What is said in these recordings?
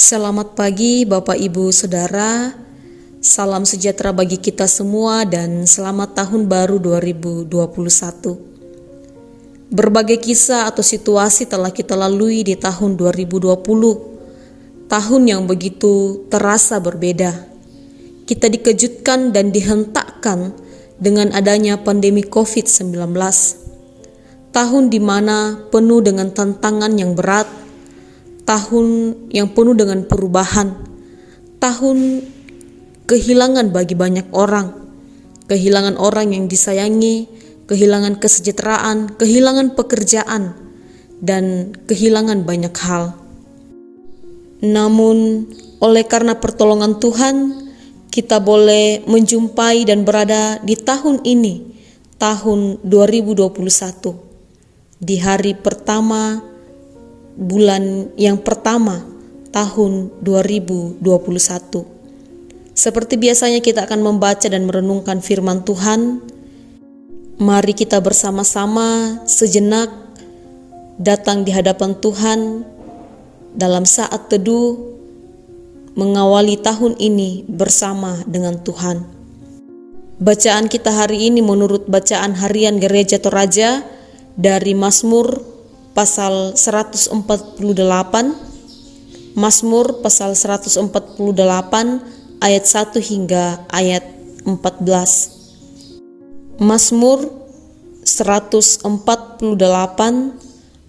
Selamat pagi Bapak Ibu Saudara, salam sejahtera bagi kita semua dan selamat tahun baru 2021. Berbagai kisah atau situasi telah kita lalui di tahun 2020, tahun yang begitu terasa berbeda. Kita dikejutkan dan dihentakkan dengan adanya pandemi COVID-19, tahun di mana penuh dengan tantangan yang berat, tahun yang penuh dengan perubahan, tahun kehilangan bagi banyak orang, kehilangan orang yang disayangi, kehilangan kesejahteraan, kehilangan pekerjaan, dan kehilangan banyak hal. Namun, oleh karena pertolongan Tuhan, kita boleh menjumpai dan berada di tahun ini, tahun 2021, di hari pertama bulan yang pertama tahun 2021. Seperti biasanya kita akan membaca dan merenungkan firman Tuhan. Mari kita bersama-sama sejenak datang di hadapan Tuhan dalam saat teduh mengawali tahun ini bersama dengan Tuhan. Bacaan kita hari ini menurut bacaan harian Gereja Toraja dari Mazmur pasal 148, Mazmur pasal 148 ayat 1 hingga ayat 14. Mazmur 148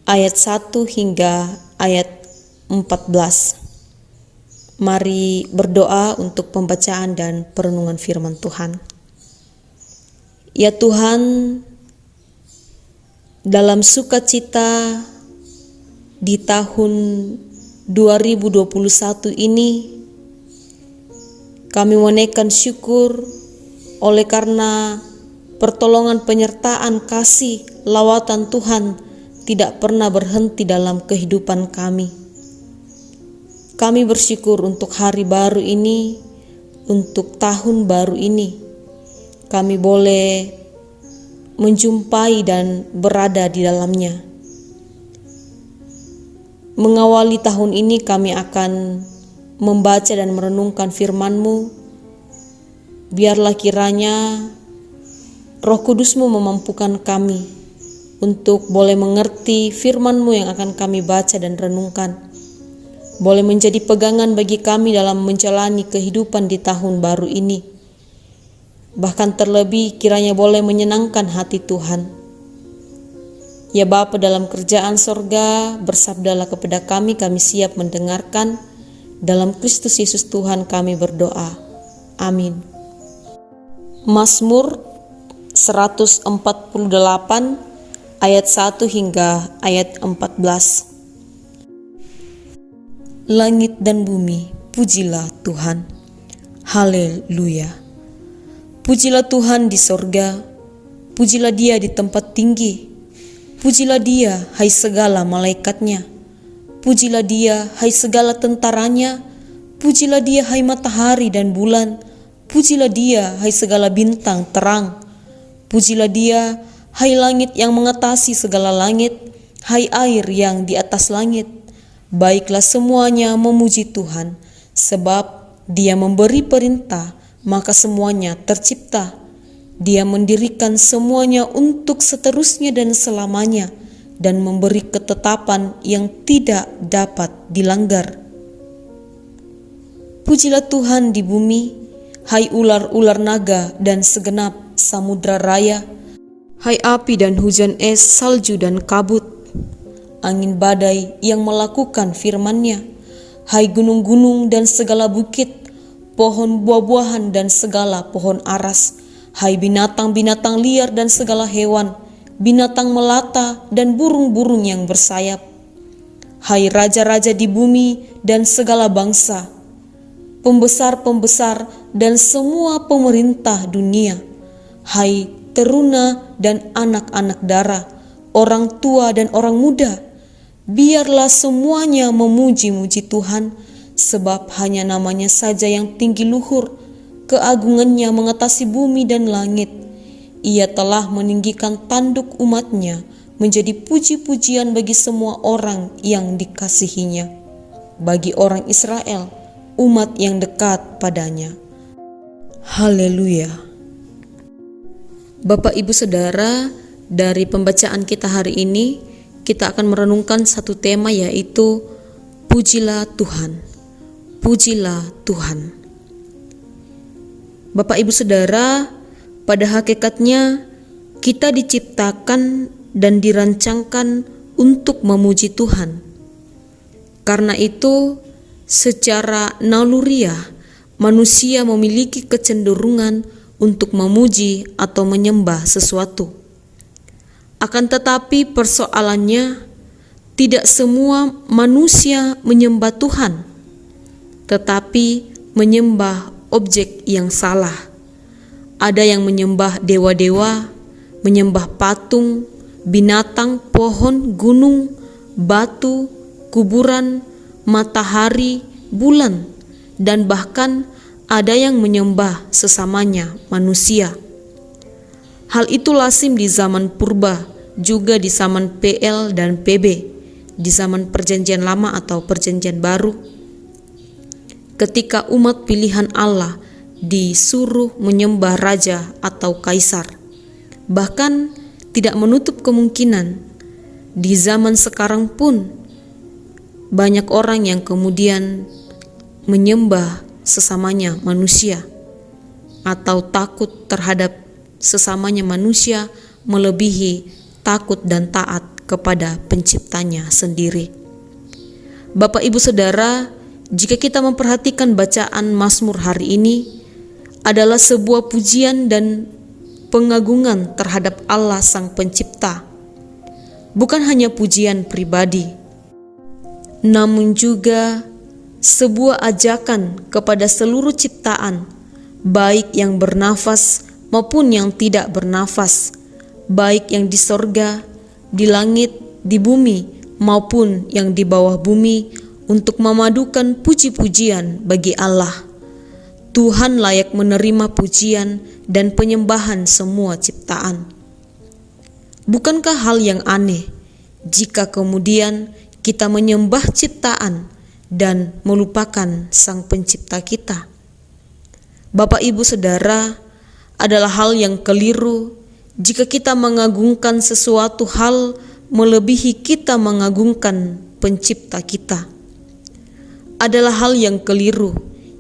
ayat 1 hingga ayat 14. Mari berdoa untuk pembacaan dan perenungan firman Tuhan. Ya Tuhan, dalam sukacita di tahun 2021 ini, kami menaikkan syukur oleh karena pertolongan, penyertaan, kasih, lawatan Tuhan tidak pernah berhenti dalam kehidupan kami. Kami bersyukur untuk hari baru ini, untuk tahun baru ini. Kami boleh menjumpai dan berada di dalamnya. Mengawali tahun ini kami akan membaca dan merenungkan firman-Mu. Biarlah kiranya Roh Kudus-Mu memampukan kami untuk boleh mengerti firman-Mu yang akan kami baca dan renungkan. Boleh menjadi pegangan bagi kami dalam menjalani kehidupan di tahun baru ini. Bahkan terlebih kiranya boleh menyenangkan hati Tuhan. Ya Bapa dalam kerajaan sorga, bersabdalah kepada kami siap mendengarkan. Dalam Kristus Yesus Tuhan kami berdoa. Amin. Mazmur 148 ayat 1 hingga ayat 14. Langit dan bumi, pujilah Tuhan. Haleluya. Pujilah Tuhan di sorga, pujilah Dia di tempat tinggi, pujilah Dia, hai segala malaikatnya, pujilah Dia, hai segala tentaranya, pujilah Dia, hai matahari dan bulan, pujilah Dia, hai segala bintang terang, pujilah Dia, hai langit yang mengatasi segala langit, hai air yang di atas langit. Baiklah semuanya memuji Tuhan, sebab Dia memberi perintah, maka semuanya tercipta. Dia mendirikan semuanya untuk seterusnya dan selamanya, dan memberi ketetapan yang tidak dapat dilanggar. Pujilah Tuhan di bumi, hai ular-ular naga dan segenap samudra raya, hai api dan hujan es, salju dan kabut, angin badai yang melakukan firman-Nya, hai gunung-gunung dan segala bukit, pohon buah-buahan dan segala pohon aras, hai binatang-binatang liar dan segala hewan, binatang melata dan burung-burung yang bersayap, hai raja-raja di bumi dan segala bangsa, pembesar-pembesar dan semua pemerintah dunia, hai teruna dan anak-anak dara, orang tua dan orang muda, biarlah semuanya memuji-muji Tuhan, sebab hanya namanya saja yang tinggi luhur, keagungannya mengatasi bumi dan langit. Ia telah meninggikan tanduk umatnya menjadi puji-pujian bagi semua orang yang dikasihinya. bagi orang Israel, umat yang dekat padanya. Haleluya. Bapak Ibu Saudara, dari pembacaan kita hari ini, kita akan merenungkan satu tema, yaitu pujilah Tuhan. Pujilah Tuhan. Bapak Ibu Saudara, pada hakikatnya kita diciptakan dan dirancangkan untuk memuji Tuhan. Karena itu, secara naluriah, manusia memiliki kecenderungan untuk memuji atau menyembah sesuatu. Akan tetapi persoalannya, tidak semua manusia menyembah Tuhan, tetapi menyembah objek yang salah. Ada yang menyembah dewa-dewa, menyembah patung, binatang, pohon, gunung, batu, kuburan, matahari, bulan, dan bahkan ada yang menyembah sesamanya manusia. Hal itu lazim di zaman purba, juga di zaman PL dan PB, di zaman Perjanjian Lama atau Perjanjian Baru. Ketika umat pilihan Allah disuruh menyembah raja atau kaisar, bahkan tidak menutup kemungkinan di zaman sekarang pun banyak orang yang kemudian menyembah sesamanya manusia atau takut terhadap sesamanya manusia melebihi takut dan taat kepada penciptanya sendiri. Bapak Ibu Saudara, jika kita memperhatikan bacaan Mazmur hari ini, adalah sebuah pujian dan pengagungan terhadap Allah Sang Pencipta. Bukan hanya pujian pribadi, namun juga sebuah ajakan kepada seluruh ciptaan, baik yang bernafas maupun yang tidak bernafas, baik yang di sorga, di langit, di bumi, maupun yang di bawah bumi, untuk memadukan puji-pujian bagi Allah. Tuhan layak menerima pujian dan penyembahan semua ciptaan. Bukankah hal yang aneh jika kemudian kita menyembah ciptaan dan melupakan Sang Pencipta kita? Bapak Ibu Saudara, adalah hal yang keliru jika kita mengagungkan sesuatu hal melebihi kita mengagungkan Pencipta kita. Adalah hal yang keliru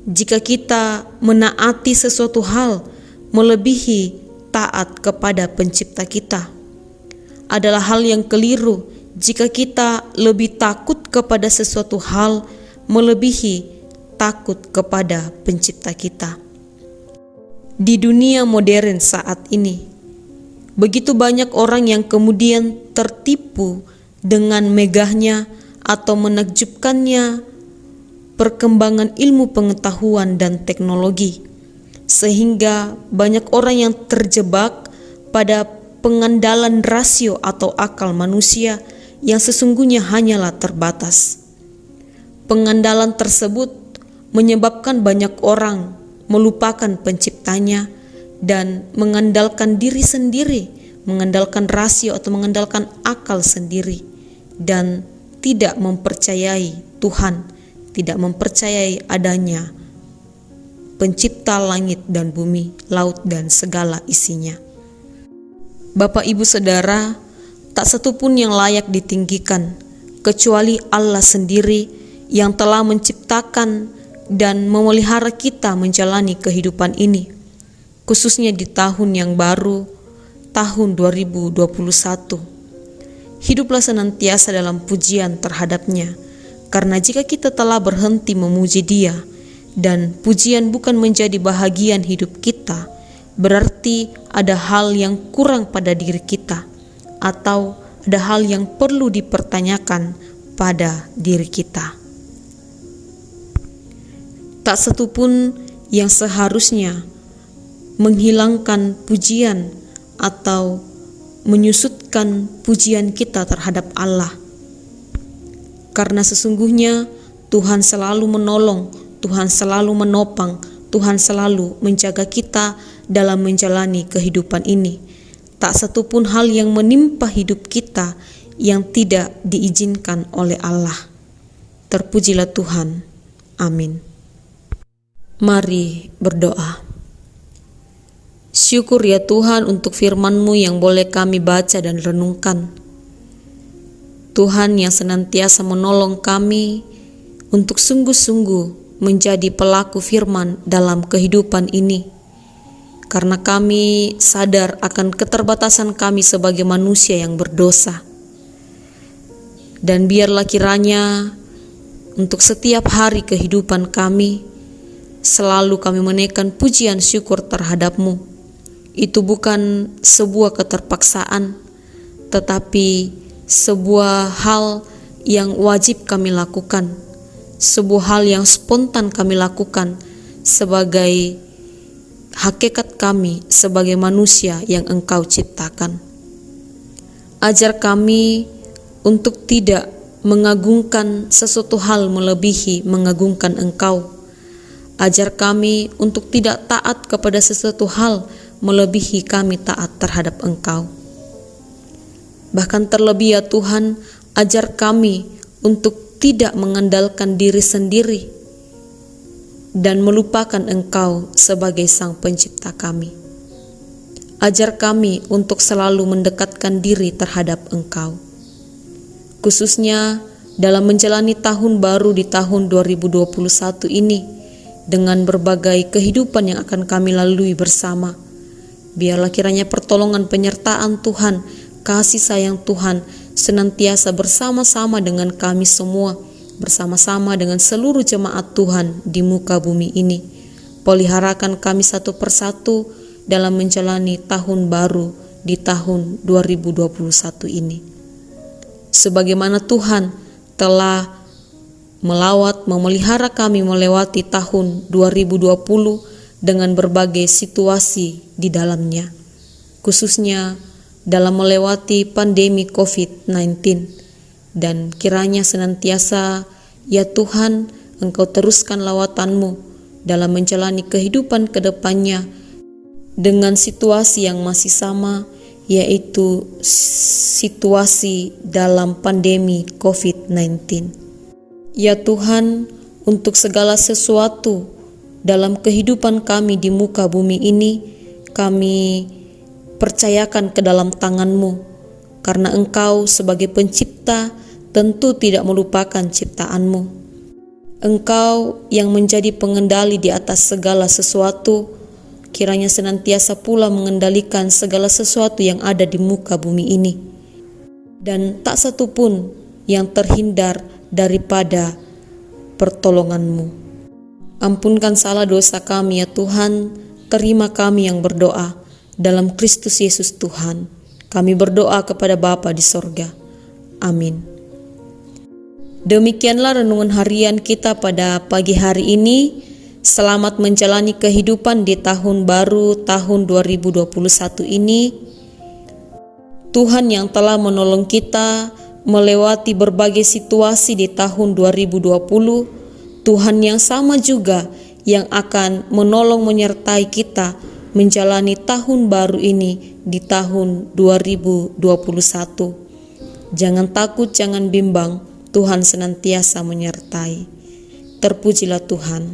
jika kita menaati sesuatu hal melebihi taat kepada Pencipta kita. Adalah hal yang keliru jika kita lebih takut kepada sesuatu hal melebihi takut kepada Pencipta kita. Di dunia modern saat ini, begitu banyak orang yang kemudian tertipu dengan megahnya atau menakjubkannya perkembangan ilmu pengetahuan dan teknologi, sehingga banyak orang yang terjebak pada pengandalan rasio atau akal manusia yang sesungguhnya hanyalah terbatas. Pengandalan tersebut menyebabkan banyak orang melupakan Penciptanya dan mengandalkan diri sendiri, mengandalkan rasio atau mengandalkan akal sendiri, dan tidak mempercayai Tuhan, tidak mempercayai adanya Pencipta langit dan bumi, laut dan segala isinya. Bapak Ibu Saudara, tak satu pun yang layak ditinggikan kecuali Allah sendiri yang telah menciptakan dan memelihara kita menjalani kehidupan ini, khususnya di tahun yang baru, tahun 2021. Hiduplah senantiasa dalam pujian terhadap-Nya, karena jika kita telah berhenti memuji Dia dan pujian bukan menjadi bahagian hidup kita, berarti ada hal yang kurang pada diri kita, atau ada hal yang perlu dipertanyakan pada diri kita. Tak satu pun yang seharusnya menghilangkan pujian atau menyusutkan pujian kita terhadap Allah. Karena sesungguhnya Tuhan selalu menolong, Tuhan selalu menopang, Tuhan selalu menjaga kita dalam menjalani kehidupan ini. Tak satu pun hal yang menimpa hidup kita yang tidak diizinkan oleh Allah. Terpujilah Tuhan. Amin. Mari berdoa. Syukur ya Tuhan untuk firman-Mu yang boleh kami baca dan renungkan. Tuhan yang senantiasa menolong kami untuk sungguh-sungguh menjadi pelaku firman dalam kehidupan ini. Karena kami sadar akan keterbatasan kami sebagai manusia yang berdosa. Dan biarlah kiranya untuk setiap hari kehidupan kami, selalu kami menaikkan pujian syukur terhadap-Mu. Itu bukan sebuah keterpaksaan, tetapi sebuah hal yang wajib kami lakukan, sebuah hal yang spontan kami lakukan sebagai hakikat kami sebagai manusia yang Engkau ciptakan. Ajar kami untuk tidak mengagungkan sesuatu hal melebihi mengagungkan Engkau. Ajar kami untuk tidak taat kepada sesuatu hal melebihi kami taat terhadap Engkau. Bahkan terlebih ya Tuhan, ajar kami untuk tidak mengandalkan diri sendiri dan melupakan Engkau sebagai Sang Pencipta kami. Ajar kami untuk selalu mendekatkan diri terhadap Engkau. Khususnya dalam menjalani tahun baru di tahun 2021 ini, dengan berbagai kehidupan yang akan kami lalui bersama. Biarlah kiranya pertolongan penyertaan Tuhan, kasih sayang Tuhan senantiasa bersama-sama dengan kami semua, bersama-sama dengan seluruh jemaat Tuhan di muka bumi ini. Peliharakan kami satu persatu dalam menjalani tahun baru di tahun 2021 ini. Sebagaimana Tuhan telah memelihara kami melewati tahun 2020 dengan berbagai situasi di dalamnya, khususnya dalam melewati pandemi COVID-19. Dan kiranya senantiasa ya Tuhan, Engkau teruskan lawatan-Mu dalam menjalani kehidupan ke depannya dengan situasi yang masih sama, yaitu situasi dalam pandemi COVID-19. Ya Tuhan, untuk segala sesuatu dalam kehidupan kami di muka bumi ini, kami percayakan ke dalam tangan-Mu, karena Engkau sebagai pencipta tentu tidak melupakan ciptaan-Mu. Engkau yang menjadi pengendali di atas segala sesuatu, kiranya senantiasa pula mengendalikan segala sesuatu yang ada di muka bumi ini, dan tak satu pun yang terhindar daripada pertolongan-Mu. Ampunkan salah dosa kami ya Tuhan, terima kami yang berdoa dalam Kristus Yesus Tuhan. Kami berdoa kepada Bapa di sorga. Amin. Demikianlah renungan harian kita pada pagi hari ini. Selamat menjalani kehidupan di tahun baru tahun 2021 ini. Tuhan yang telah menolong kita melewati berbagai situasi di tahun 2020, Tuhan yang sama juga yang akan menolong menyertai kita menjalani tahun baru ini di tahun 2021. Jangan takut, jangan bimbang, Tuhan senantiasa menyertai. Terpujilah Tuhan.